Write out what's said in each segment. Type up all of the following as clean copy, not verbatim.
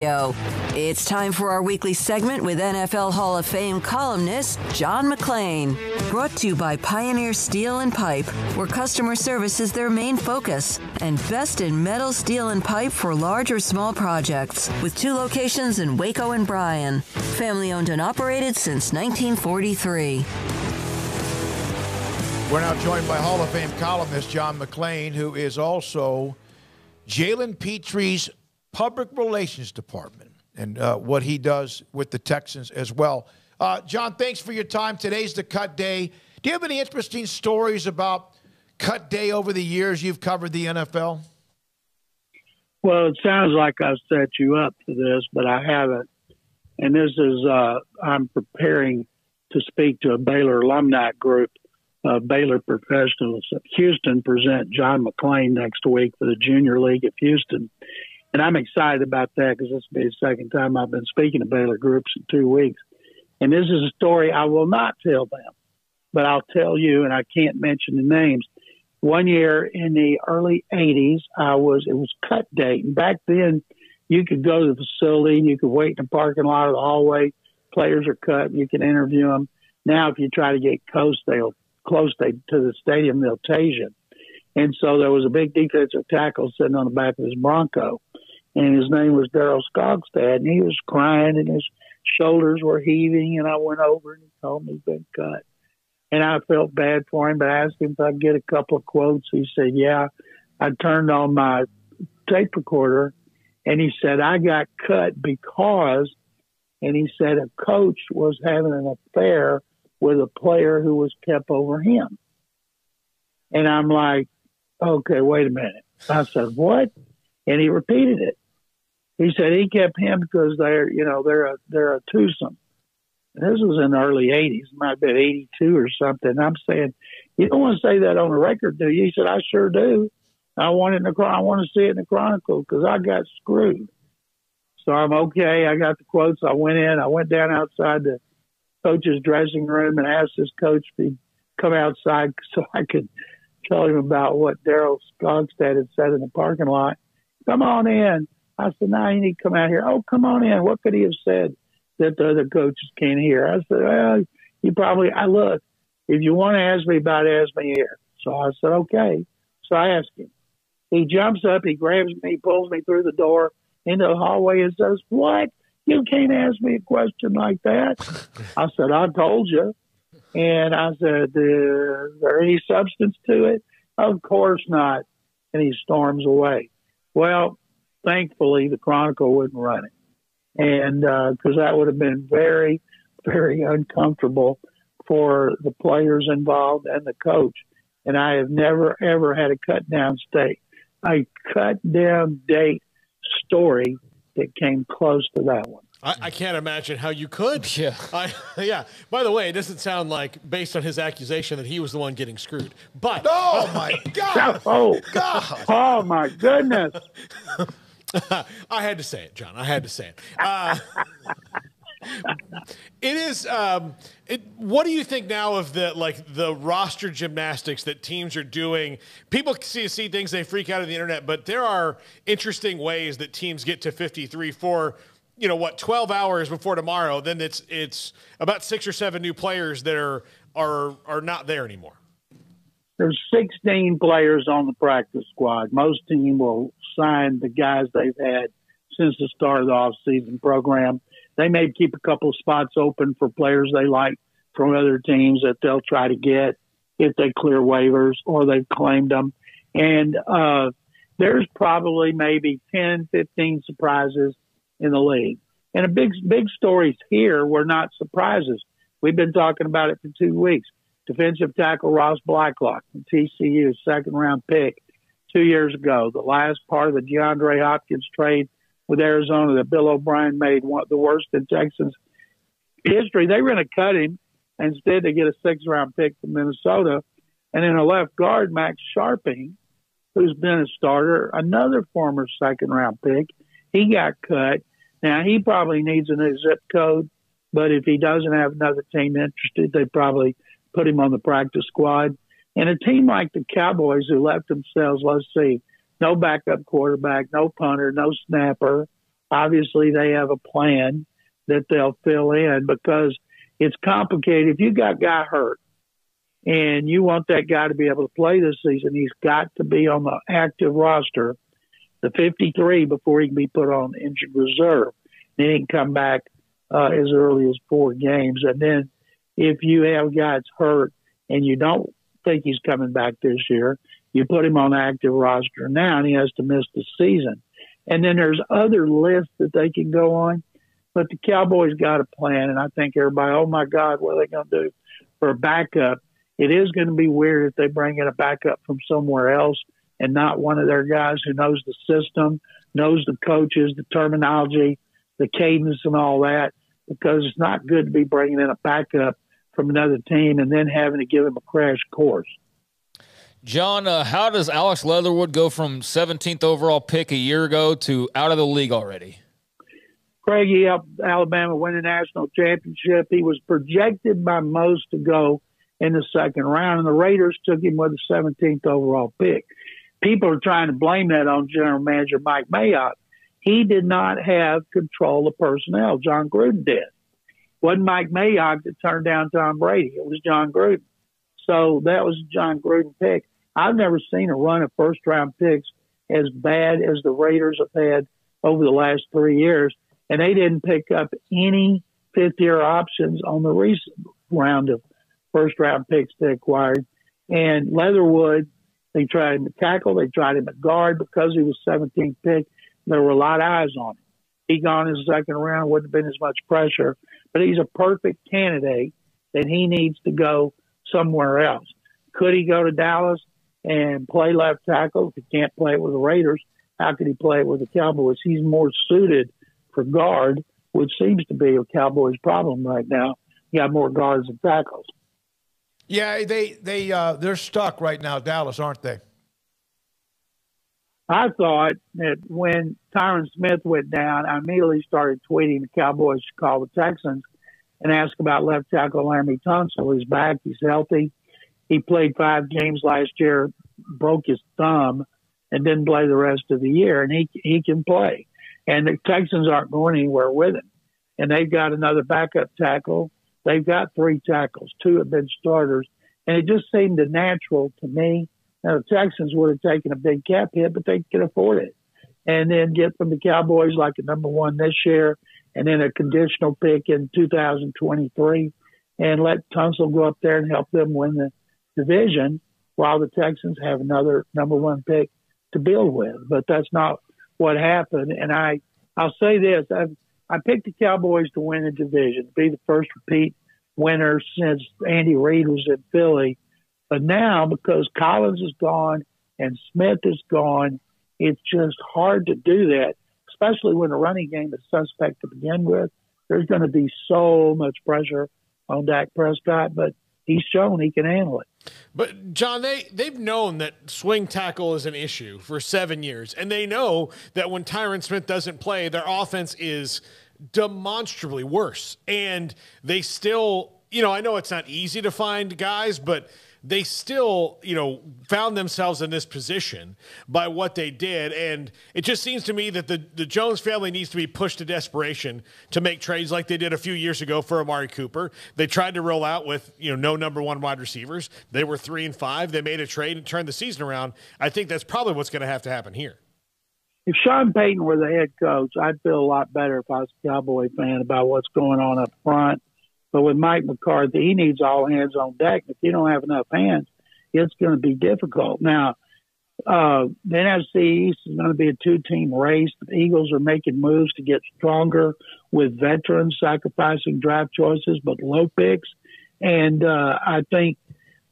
It's time for our weekly segment with NFL Hall of Fame columnist John McClain. Brought to you by Pioneer Steel and Pipe, where customer service is their main focus, and best in metal, steel, and pipe for large or small projects, with 2 locations in Waco and Bryan. Family owned and operated since 1943. We're now joined by Hall of Fame columnist John McClain, who is also Jalen Petrie's public relations department and what he does with the Texans as well. John, thanks for your time. Today's the cut day. Do you have any interesting stories about cut day over the years you've covered the NFL? Well, it sounds like I've set you up for this, but I haven't. And this is, I'm preparing to speak to a Baylor alumni group, Baylor professionals. Houston present John McClain next week for the Junior League of Houston. And I'm excited about that because this will be the second time I've been speaking to Baylor groups in 2 weeks. And this is a story I will not tell them, but I'll tell you, and I can't mention the names. One year in the early 80s, it was cut day. And back then, you could go to the facility and you could wait in the parking lot or the hallway. Players are cut and you can interview them. Now, if you try to get close to the stadium, they'll tase you. And so there was a big defensive tackle sitting on the back of his Bronco. And his name was Darryl Skogstad, and he was crying, and his shoulders were heaving, and I went over, and he told me he'd been cut. And I felt bad for him, but I asked him if I could get a couple of quotes. He said, yeah. I turned on my tape recorder, and he said, I got cut because, and he said a coach was having an affair with a player who was kept over him. And I'm like, okay, wait a minute. I said, what? And he repeated it. He said he kept him because they're a twosome. And this was in the early 80s. It might have been 82 or something. And I'm saying, you don't want to say that on the record, do you? He said, I sure do. I want to see it in the Chronicle because I got screwed. So I'm okay. I got the quotes. I went down outside the coach's dressing room and asked his coach to come outside so I could tell him about what Darryl Skogstad had said in the parking lot. Come on in. I said, no, you need to come out here. Oh, come on in. What could he have said that the other coaches can't hear? I said, well, look, if you want to ask me about it, ask me here. So I said, okay. So I asked him. He jumps up, he grabs me, pulls me through the door into the hallway and says, what? You can't ask me a question like that. I said, I told you. And I said, is there any substance to it? Of course not. And he storms away. Well, thankfully, the Chronicle wouldn't run it. And because that would have been very, very uncomfortable for the players involved and the coach. And I have never, ever had a cut down date story that came close to that one. I can't imagine how you could. Yeah. Yeah. By the way, it doesn't sound like, based on his accusation, that he was the one getting screwed. But oh my God! Oh God! Oh my goodness! I had to say it, John. I had to say it. It is. What do you think now of the roster gymnastics that teams are doing? People see things, they freak out on the internet, but there are interesting ways that teams get to 53 for 12 hours before tomorrow. Then it's about 6 or 7 new players that are not there anymore. There's 16 players on the practice squad. Most teams will sign the guys they've had since the start of the off-season program. They may keep a couple of spots open for players they like from other teams that they'll try to get if they clear waivers or they've claimed them. And there's probably maybe 10, 15 surprises in the league. And big stories here were not surprises. We've been talking about it for 2 weeks. Defensive tackle Ross Blacklock from TCU, second-round pick 2 years ago. The last part of the DeAndre Hopkins trade with Arizona that Bill O'Brien made, one of the worst in Texans history. They were going to cut him. Instead, they get a 6th-round pick from Minnesota. And then a left guard, Max Sharping, who's been a starter, another former 2nd-round pick. He got cut. Now, he probably needs a new zip code, but if he doesn't have another team interested, they probably put him on the practice squad. And a team like the Cowboys who left themselves, let's see, no backup quarterback, no punter, no snapper, Obviously, they have a plan that they'll fill in because it's complicated. If you got a guy hurt and you want that guy to be able to play this season, he's got to be on the active roster, the 53, before he can be put on injured reserve. Then he can come back as early as 4 games. And then if you have a guy that's hurt and you don't think he's coming back this year, you put him on the active roster now and he has to miss the season. And then there's other lists that they can go on. But the Cowboys got a plan, and I think everybody, oh, my God, what are they going to do for a backup? It is going to be weird if they bring in a backup from somewhere else and not one of their guys who knows the system, knows the coaches, the terminology, the cadence and all that, because it's not good to be bringing in a backup from another team and then having to give him a crash course. John, how does Alex Leatherwood go from 17th overall pick a year ago to out of the league already? Craig, he helped Alabama win a national championship. He was projected by most to go in the second round, and the Raiders took him with the 17th overall pick. People are trying to blame that on general manager Mike Mayock. He did not have control of personnel. John Gruden did. It wasn't Mike Mayock that turned down Tom Brady. It was John Gruden. So that was a John Gruden pick. I've never seen a run of first-round picks as bad as the Raiders have had over the last 3 years. And they didn't pick up any fifth-year options on the recent round of first-round picks they acquired. And Leatherwood, they tried him at tackle. They tried him at guard because he was 17th pick. There were a lot of eyes on him. He gone in the second round, wouldn't have been as much pressure. But he's a perfect candidate that he needs to go somewhere else. Could he go to Dallas and play left tackle? If he can't play it with the Raiders, how could he play it with the Cowboys? He's more suited for guard, which seems to be a Cowboys problem right now. You got more guards than tackles. Yeah, they're stuck right now, Dallas, aren't they? I thought that when Tyron Smith went down, I immediately started tweeting the Cowboys to call the Texans and ask about left tackle Laramie Tunsil. He's back. He's healthy. He played 5 games last year, broke his thumb, and didn't play the rest of the year, and he can play. And the Texans aren't going anywhere with him. And they've got another backup tackle. They've got 3 tackles. 2 have been starters. And it just seemed natural to me. Now, the Texans would have taken a big cap hit, but they could afford it. And then get from the Cowboys like a number 1 this year, and then a conditional pick in 2023, and let Tunsil go up there and help them win the division while the Texans have another number 1 pick to build with. But that's not what happened. And I'll say this. I picked the Cowboys to win the division, be the first repeat winner since Andy Reid was in Philly. But now, because Collins is gone and Smith is gone, it's just hard to do that, especially when the running game is suspect to begin with. There's going to be so much pressure on Dak Prescott, but he's shown he can handle it. But, John, they've known that swing tackle is an issue for 7 years, and they know that when Tyron Smith doesn't play, their offense is demonstrably worse. And they still, I know it's not easy to find guys, but they still, found themselves in this position by what they did. And it just seems to me that the Jones family needs to be pushed to desperation to make trades like they did a few years ago for Amari Cooper. They tried to roll out with, no number 1 wide receivers. They were 3-5. They made a trade and turned the season around. I think that's probably what's going to have to happen here. If Sean Payton were the head coach, I'd feel a lot better if I was a Cowboy fan about what's going on up front. But with Mike McCarthy, he needs all hands on deck. If you don't have enough hands, it's going to be difficult. Now, the NFC East is going to be a 2-team race. The Eagles are making moves to get stronger with veterans, sacrificing draft choices, but low picks. And I think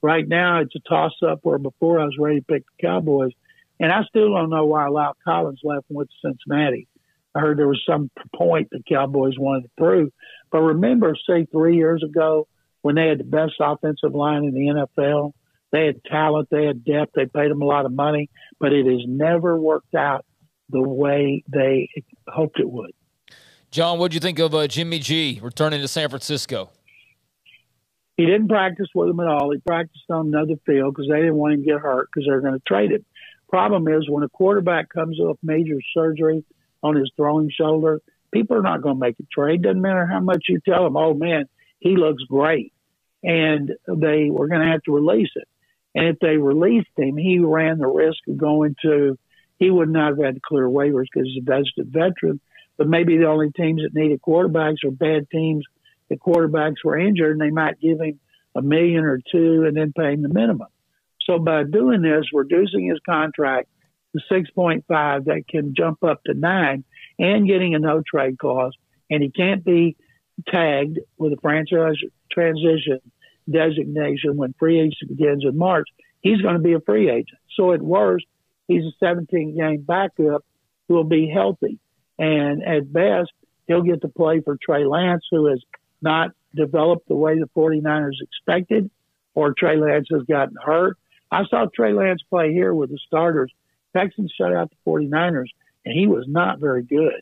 right now it's a toss-up where before I was ready to pick the Cowboys. And I still don't know why La'el Collins left and went to Cincinnati. I heard there was some point the Cowboys wanted to prove. But remember, say 3 years ago when they had the best offensive line in the NFL, they had talent, they had depth, they paid them a lot of money, but it has never worked out the way they hoped it would. John, what did you think of Jimmy G returning to San Francisco? He didn't practice with them at all. He practiced on another field because they didn't want him to get hurt because they're going to trade him. Problem is when a quarterback comes off major surgery on his throwing shoulder, people are not going to make a trade. Doesn't matter how much you tell them, oh, man, he looks great. And they were going to have to release it. And if they released him, he ran the risk of going to – he would not have had to clear waivers because he's a vested veteran. But maybe the only teams that needed quarterbacks are bad teams. The quarterbacks were injured, and they might give him $1 million or $2 million and then pay him the minimum. So by doing this, reducing his contract to 6.5, that can jump up to 9, and getting a no trade clause, and he can't be tagged with a franchise transition designation when free agency begins in March. He's going to be a free agent. So at worst, he's a 17-game backup who will be healthy, and at best, he'll get to play for Trey Lance, who has not developed the way the 49ers expected, or Trey Lance has gotten hurt. I saw Trey Lance play here with the starters. Texans shut out the 49ers, and he was not very good.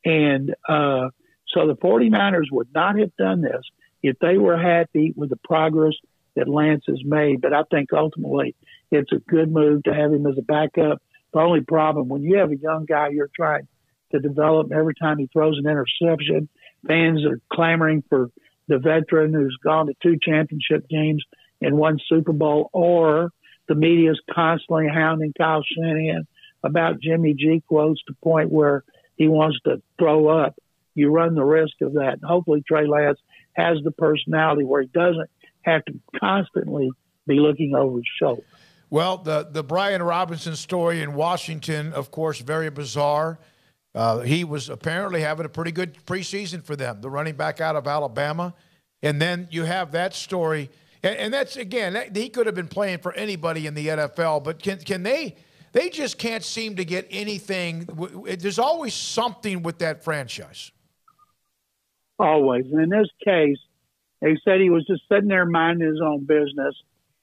And so the 49ers would not have done this if they were happy with the progress that Lance has made. But I think ultimately it's a good move to have him as a backup. The only problem, when you have a young guy you're trying to develop, every time he throws an interception, fans are clamoring for the veteran who's gone to 2 championship games and 1 Super Bowl, or the media is constantly hounding Kyle Shanahan about Jimmy G quotes to the point where he wants to throw up. You run the risk of that. And hopefully Trey Lance has the personality where he doesn't have to constantly be looking over his shoulder. Well, the Brian Robinson story in Washington, of course, very bizarre. He was apparently having a pretty good preseason for them, the running back out of Alabama. And then you have that story. And that's, again, he could have been playing for anybody in the NFL, but can they just can't seem to get anything. There's always something with that franchise. Always. And in this case, they said he was just sitting there minding his own business,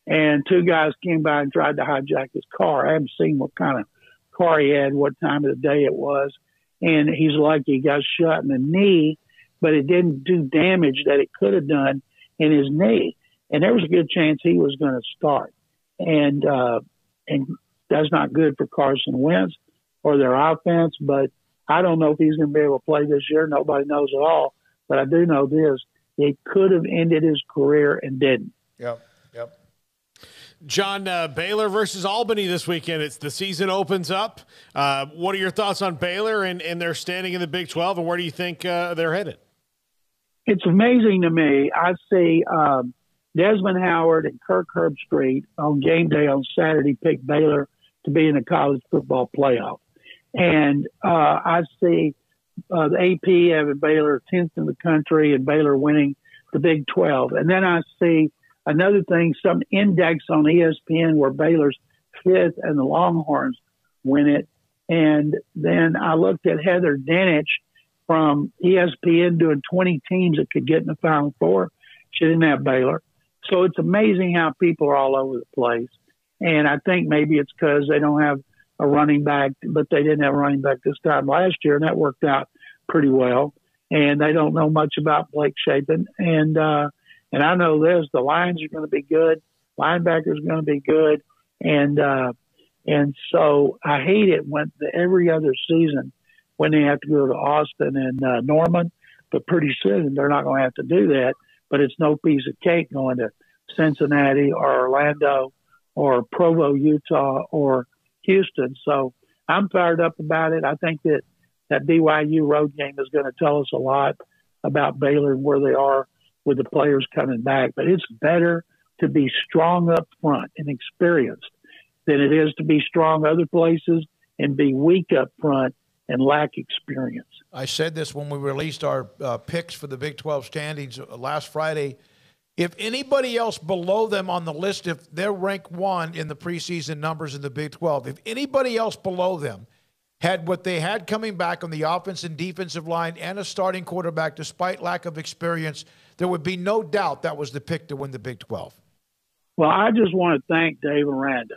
and 2 guys came by and tried to hijack his car. I haven't seen what kind of car he had, what time of the day it was. And he's lucky he got shot in the knee, but it didn't do damage that it could have done in his knee. And there was a good chance he was going to start. And that's not good for Carson Wentz or their offense, but I don't know if he's going to be able to play this year. Nobody knows at all. But I do know this. It could have ended his career and didn't. Yep. John, Baylor versus Albany this weekend. It's the season opens up. What are your thoughts on Baylor and their standing in the Big 12, and where do you think they're headed? It's amazing to me. I see Desmond Howard and Kirk Herbstreit on game day on Saturday pick Baylor to be in the college football playoff. And I see the AP having Baylor 10th in the country and Baylor winning the Big 12. And then I see another thing, some index on ESPN where Baylor's 5th and the Longhorns win it. And then I looked at Heather Dinich from ESPN doing 20 teams that could get in the Final Four. She didn't have Baylor. So it's amazing how people are all over the place. And I think maybe it's because they don't have a running back, but they didn't have a running back this time last year, and that worked out pretty well. And they don't know much about Blake Shapen. And I know this, the lines are going to be good. Linebackers are going to be good. And so I hate it when every other season when they have to go to Austin and Norman, but pretty soon they're not going to have to do that. But it's no piece of cake going to Cincinnati or Orlando or Provo, Utah, or Houston. So I'm fired up about it. I think that BYU road game is going to tell us a lot about Baylor and where they are with the players coming back. But it's better to be strong up front and experienced than it is to be strong other places and be weak up front and lack experience. I said this when we released our picks for the Big 12 standings last Friday. If anybody else below them on the list, if they're ranked 1 in the preseason numbers in the Big 12, if anybody else below them had what they had coming back on the offense and defensive line and a starting quarterback despite lack of experience, there would be no doubt that was the pick to win the Big 12. Well, I just want to thank Dave Aranda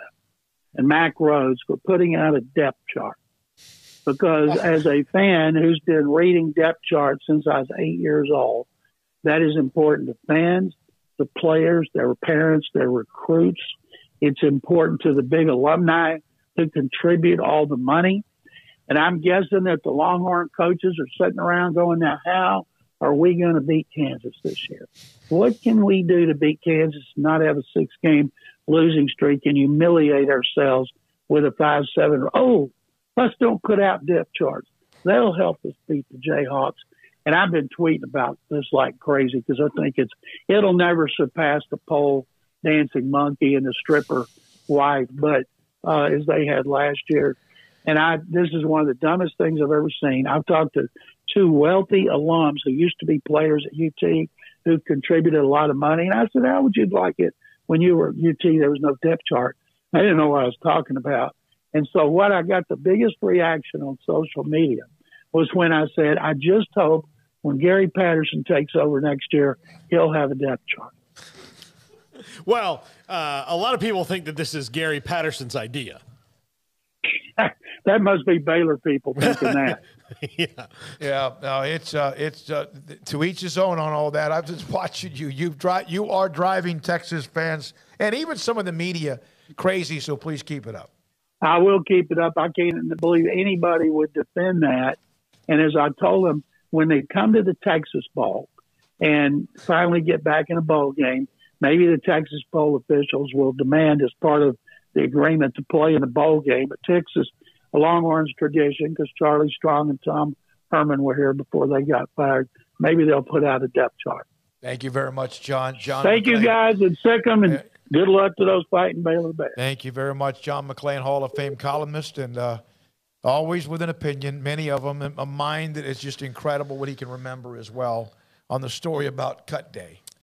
and Mac Rhodes for putting out a depth chart. Because as a fan who's been reading depth charts since I was 8 years old, that is important to fans, the players, their parents, their recruits. It's important to the big alumni who contribute all the money. And I'm guessing that the Longhorn coaches are sitting around going, now, how are we going to beat Kansas this year? What can we do to beat Kansas and not have a 6-game losing streak and humiliate ourselves with a 5-7? Oh, let's don't put out depth charts. That'll help us beat the Jayhawks. And I've been tweeting about this like crazy because I think it'll never surpass the pole dancing monkey and the stripper wife, but as they had last year. And this is one of the dumbest things I've ever seen. I've talked to 2 wealthy alums who used to be players at UT who contributed a lot of money. And I said, how would you like it when you were at UT? There was no depth chart. I didn't know what I was talking about. And so what I got the biggest reaction on social media was when I said, I just hope when Gary Patterson takes over next year, he'll have a depth chart. Well, a lot of people think that this is Gary Patterson's idea. That must be Baylor people thinking that. Yeah. No, it's to each his own on all that. I've just watching you. You are driving Texas fans and even some of the media crazy. So please keep it up. I will keep it up. I can't believe anybody would defend that. And as I told them, when they come to the Texas Bowl and finally get back in a bowl game, maybe the Texas Bowl officials will demand as part of the agreement to play in the bowl game. But Texas, a Longhorns tradition, because Charlie Strong and Tom Herman were here before they got fired. Maybe they'll put out a depth chart. Thank you very much, John. Thank you, guys, and sick them, and good luck to those fighting Baylor Bears. Thank you very much, John McClain, Hall of Fame columnist, and always with an opinion, many of them, a mind that is just incredible what he can remember as well on the story about Cut Day.